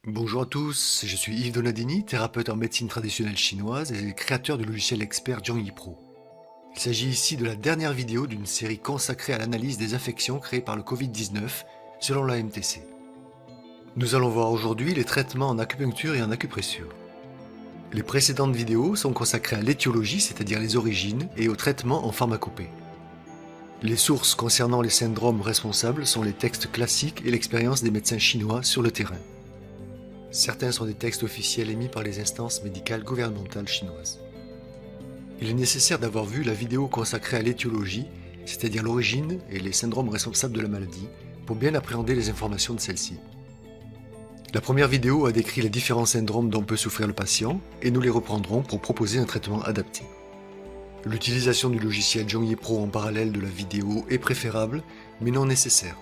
Bonjour à tous, je suis Yves Donadini, thérapeute en médecine traditionnelle chinoise et créateur du logiciel expert Zhongyi Pro. Il s'agit ici de la dernière vidéo d'une série consacrée à l'analyse des infections créées par le Covid-19 selon la MTC. Nous allons voir aujourd'hui les traitements en acupuncture et en acupressure. Les précédentes vidéos sont consacrées à l'étiologie, c'est-à-dire les origines, et au traitement en pharmacopée. Les sources concernant les syndromes responsables sont les textes classiques et l'expérience des médecins chinois sur le terrain. Certains sont des textes officiels émis par les instances médicales gouvernementales chinoises. Il est nécessaire d'avoir vu la vidéo consacrée à l'étiologie, c'est-à-dire l'origine et les syndromes responsables de la maladie, pour bien appréhender les informations de celle-ci. La première vidéo a décrit les différents syndromes dont peut souffrir le patient, et nous les reprendrons pour proposer un traitement adapté. L'utilisation du logiciel Zhongyi Pro en parallèle de la vidéo est préférable, mais non nécessaire.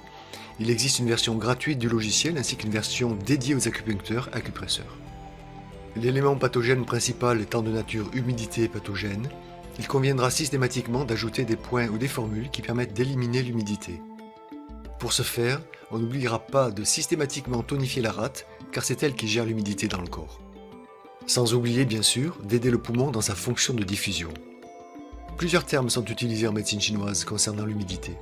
Il existe une version gratuite du logiciel ainsi qu'une version dédiée aux acupuncteurs acupresseurs. L'élément pathogène principal étant de nature humidité pathogène, il conviendra systématiquement d'ajouter des points ou des formules qui permettent d'éliminer l'humidité. Pour ce faire, on n'oubliera pas de systématiquement tonifier la rate car c'est elle qui gère l'humidité dans le corps. Sans oublier bien sûr d'aider le poumon dans sa fonction de diffusion. Plusieurs termes sont utilisés en médecine chinoise concernant l'humidité.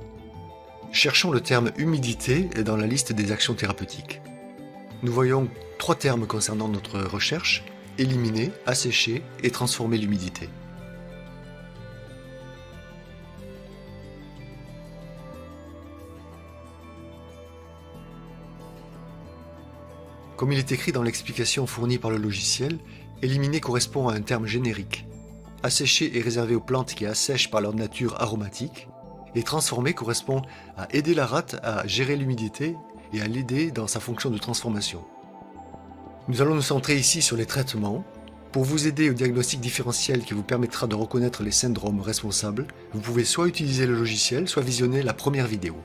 Cherchons le terme humidité dans la liste des actions thérapeutiques. Nous voyons 3 termes concernant notre recherche: éliminer, assécher et transformer l'humidité. Comme il est écrit dans l'explication fournie par le logiciel, éliminer correspond à un terme générique. Assécher est réservé aux plantes qui assèchent par leur nature aromatique, et transformer correspond à aider la rate à gérer l'humidité et à l'aider dans sa fonction de transformation. Nous allons nous centrer ici sur les traitements. Pour vous aider au diagnostic différentiel qui vous permettra de reconnaître les syndromes responsables, vous pouvez soit utiliser le logiciel, soit visionner la première vidéo.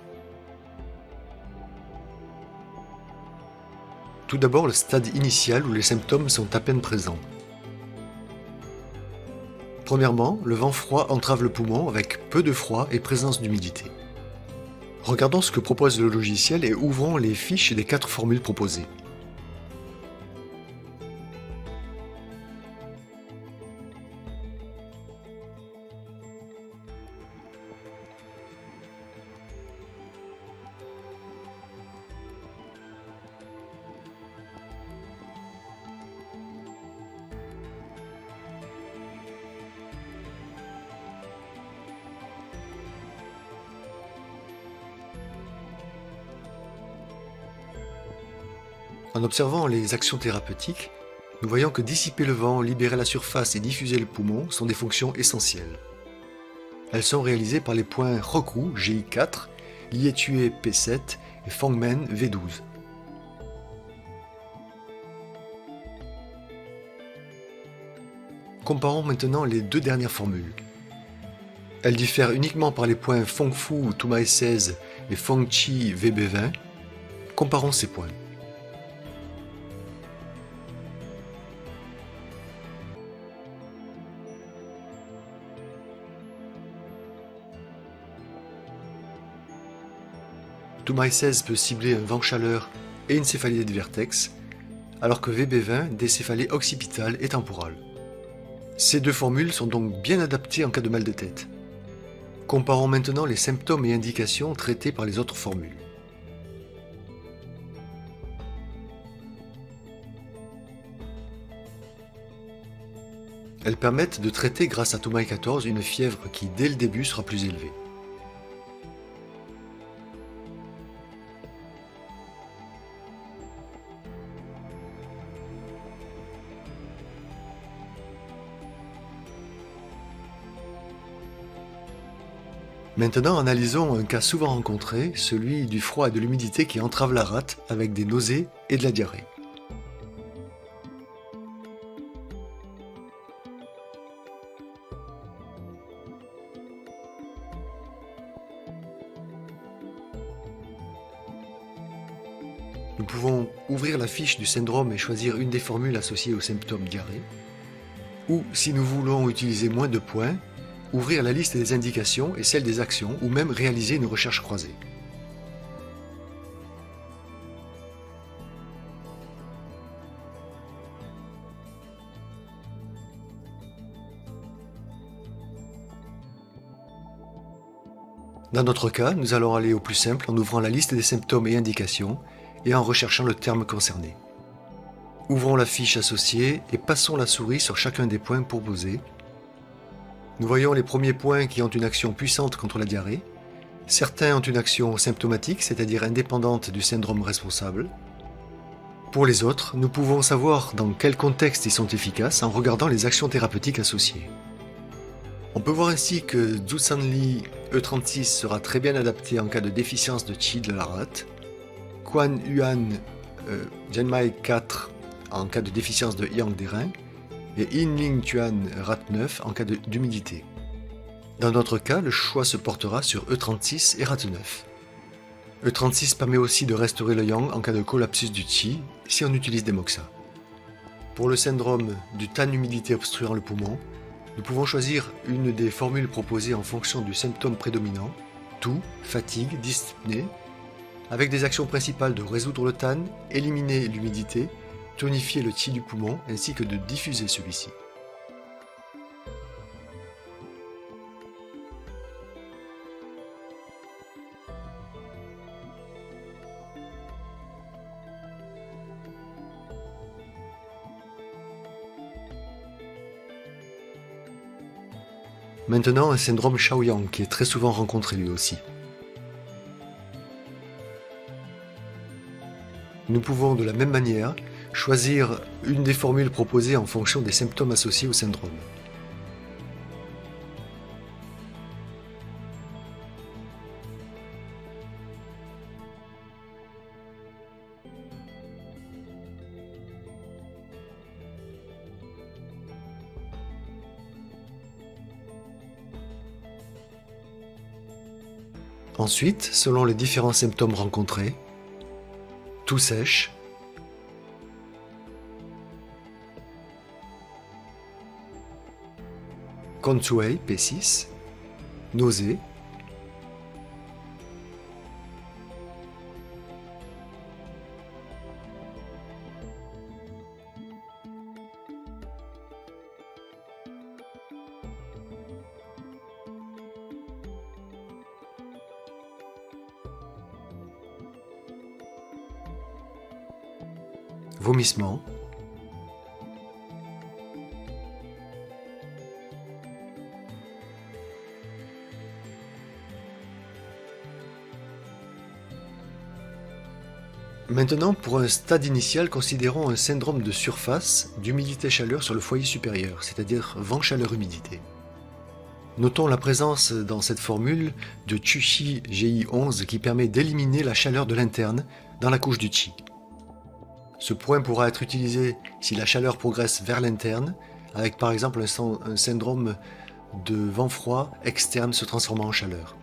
Tout d'abord, le stade initial où les symptômes sont à peine présents. Premièrement, le vent froid entrave le poumon avec peu de froid et présence d'humidité. Regardons ce que propose le logiciel et ouvrons les fiches des 4 formules proposées. En observant les actions thérapeutiques, nous voyons que dissiper le vent, libérer la surface et diffuser le poumon sont des fonctions essentielles. Elles sont réalisées par les points Hoku GI4, Lietue P7 et Fengmen V12. Comparons maintenant les 2 dernières formules. Elles diffèrent uniquement par les points Fengfu Tumai 16 et Fengqi VB20. Comparons ces points. Tumai 16 peut cibler un vent-chaleur et une céphalée de vertex, alors que VB20 des céphalées occipitales et temporales. Ces 2 formules sont donc bien adaptées en cas de mal de tête. Comparons maintenant les symptômes et indications traités par les autres formules. Elles permettent de traiter grâce à Tumai 14 une fièvre qui dès le début sera plus élevée. Maintenant, analysons un cas souvent rencontré, celui du froid et de l'humidité qui entrave la rate avec des nausées et de la diarrhée. Nous pouvons ouvrir la fiche du syndrome et choisir une des formules associées au symptôme diarrhée. Ou, si nous voulons utiliser moins de points, ouvrir la liste des indications et celle des actions, ou même réaliser une recherche croisée. Dans notre cas, nous allons aller au plus simple en ouvrant la liste des symptômes et indications et en recherchant le terme concerné. Ouvrons la fiche associée et passons la souris sur chacun des points proposés. Nous voyons les premiers points qui ont une action puissante contre la diarrhée. Certains ont une action symptomatique, c'est-à-dire indépendante du syndrome responsable. Pour les autres, nous pouvons savoir dans quel contexte ils sont efficaces en regardant les actions thérapeutiques associées. On peut voir ainsi que Zusanli E36 sera très bien adapté en cas de déficience de Qi de la rate, Quan Yuan Genmai 4 en cas de déficience de Yang des reins, et Yinling Tuan Rat 9 en cas d'humidité. Dans notre cas, le choix se portera sur E36 et Rat 9. E36 permet aussi de restaurer le Yang en cas de collapsus du Qi si on utilise des moxa. Pour le syndrome du tan-humidité obstruant le poumon, nous pouvons choisir une des formules proposées en fonction du symptôme prédominant, toux, fatigue, dyspnée, avec des actions principales de résoudre le tan, éliminer l'humidité, tonifier le qi du poumon ainsi que de diffuser celui-ci. Maintenant, un syndrome Shaoyang qui est très souvent rencontré lui aussi. Nous pouvons de la même manière choisir une des formules proposées en fonction des symptômes associés au syndrome. Ensuite, selon les différents symptômes rencontrés, toux sèche, Consuei P6, nausée, vomissement, Maintenant, pour un stade initial, considérons un syndrome de surface d'humidité-chaleur sur le foyer supérieur, c'est-à-dire vent-chaleur-humidité. Notons la présence dans cette formule de Qi GI11 qui permet d'éliminer la chaleur de l'interne dans la couche du Qi. Ce point pourra être utilisé si la chaleur progresse vers l'interne, avec par exemple un syndrome de vent froid externe se transformant en chaleur.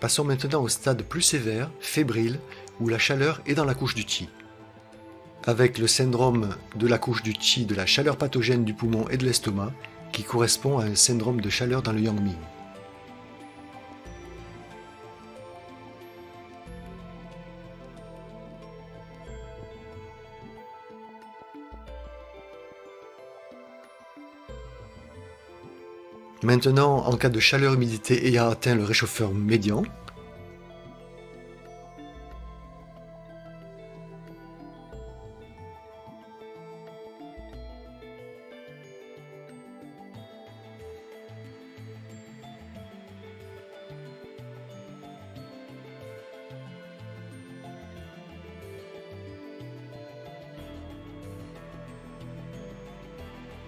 Passons maintenant au stade plus sévère, fébrile, où la chaleur est dans la couche du Qi. Avec le syndrome de la couche du Qi de la chaleur pathogène du poumon et de l'estomac, qui correspond à un syndrome de chaleur dans le Yangming. Maintenant, en cas de chaleur-humidité ayant atteint le réchauffeur médian,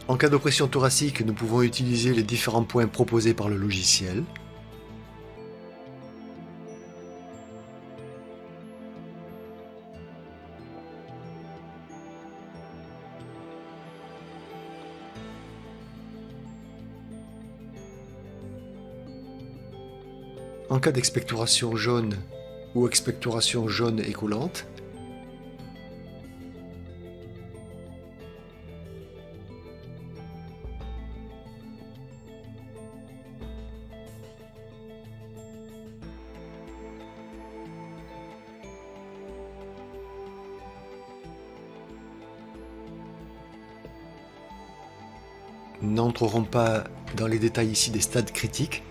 en cas d'oppression thoracique, nous pouvons utiliser les différents points proposés par le logiciel. En cas d'expectoration jaune ou expectoration jaune et collante, nous n'entrerons pas dans les détails ici des stades critiques,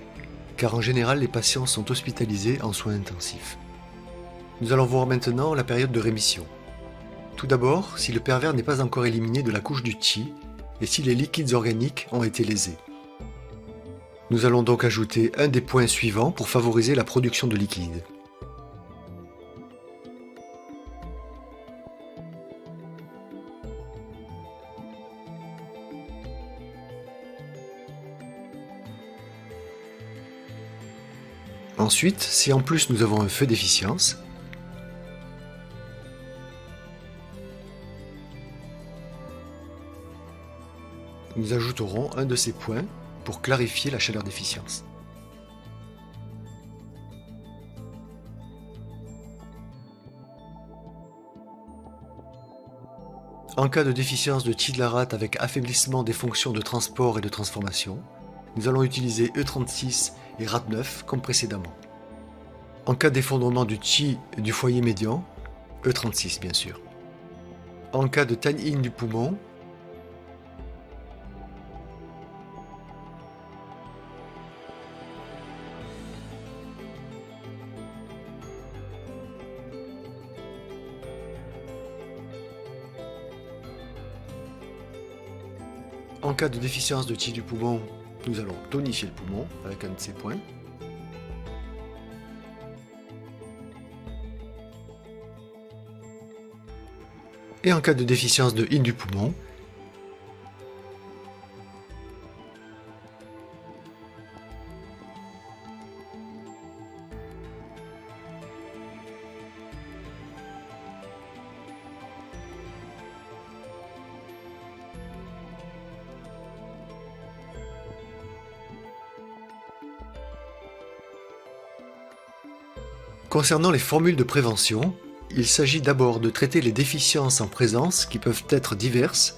car en général les patients sont hospitalisés en soins intensifs. Nous allons voir maintenant la période de rémission. Tout d'abord, si le pervers n'est pas encore éliminé de la couche du Qi et si les liquides organiques ont été lésés. Nous allons donc ajouter un des points suivants pour favoriser la production de liquide. Ensuite, si en plus nous avons un feu déficience, nous ajouterons un de ces points pour clarifier la chaleur déficience. En cas de déficience de Qi de la rate avec affaiblissement des fonctions de transport et de transformation, nous allons utiliser E36 et RAT9 comme précédemment. En cas d'effondrement du Qi du foyer médian, E36 bien sûr. En cas de Tan-in du poumon, en cas de déficience de Qi du poumon, nous allons tonifier le poumon avec un de ces points. Et en cas de déficience de Yin du poumon, concernant les formules de prévention, il s'agit d'abord de traiter les déficiences en présence qui peuvent être diverses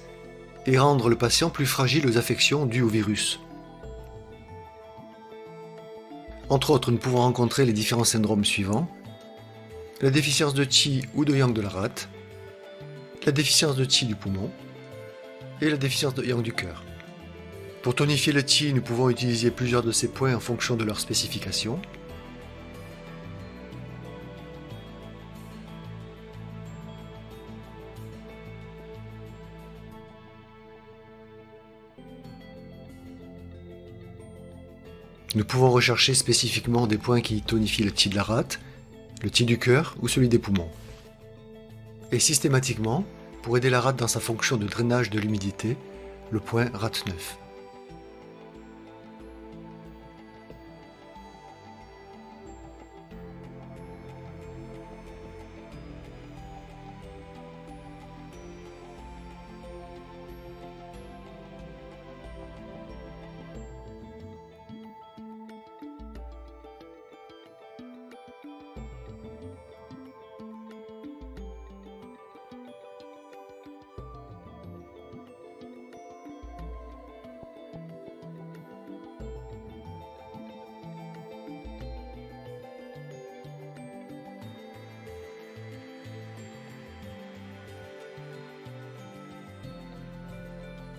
et rendre le patient plus fragile aux affections dues au virus. Entre autres, nous pouvons rencontrer les différents syndromes suivants: la déficience de Qi ou de Yang de la rate, la déficience de Qi du poumon et la déficience de Yang du cœur. Pour tonifier le Qi, nous pouvons utiliser plusieurs de ces points en fonction de leur spécification. Nous pouvons rechercher spécifiquement des points qui tonifient le Qi de la rate, le Qi du cœur ou celui des poumons. Et systématiquement, pour aider la rate dans sa fonction de drainage de l'humidité, le point RAT9.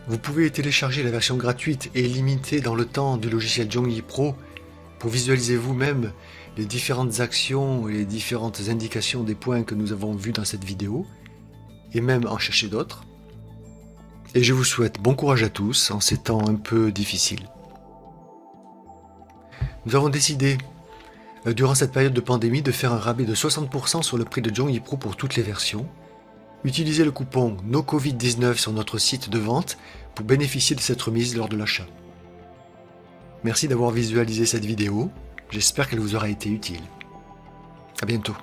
Vous pouvez télécharger la version gratuite et limitée dans le temps du logiciel Zhongyi Pro pour visualiser vous-même les différentes actions et les différentes indications des points que nous avons vus dans cette vidéo, et même en chercher d'autres. Et je vous souhaite bon courage à tous en ces temps un peu difficiles. Nous avons décidé, durant cette période de pandémie, de faire un rabais de 60% sur le prix de Zhongyi Pro pour toutes les versions. Utilisez le coupon NOCOVID19 sur notre site de vente pour bénéficier de cette remise lors de l'achat. Merci d'avoir visualisé cette vidéo, j'espère qu'elle vous aura été utile. À bientôt.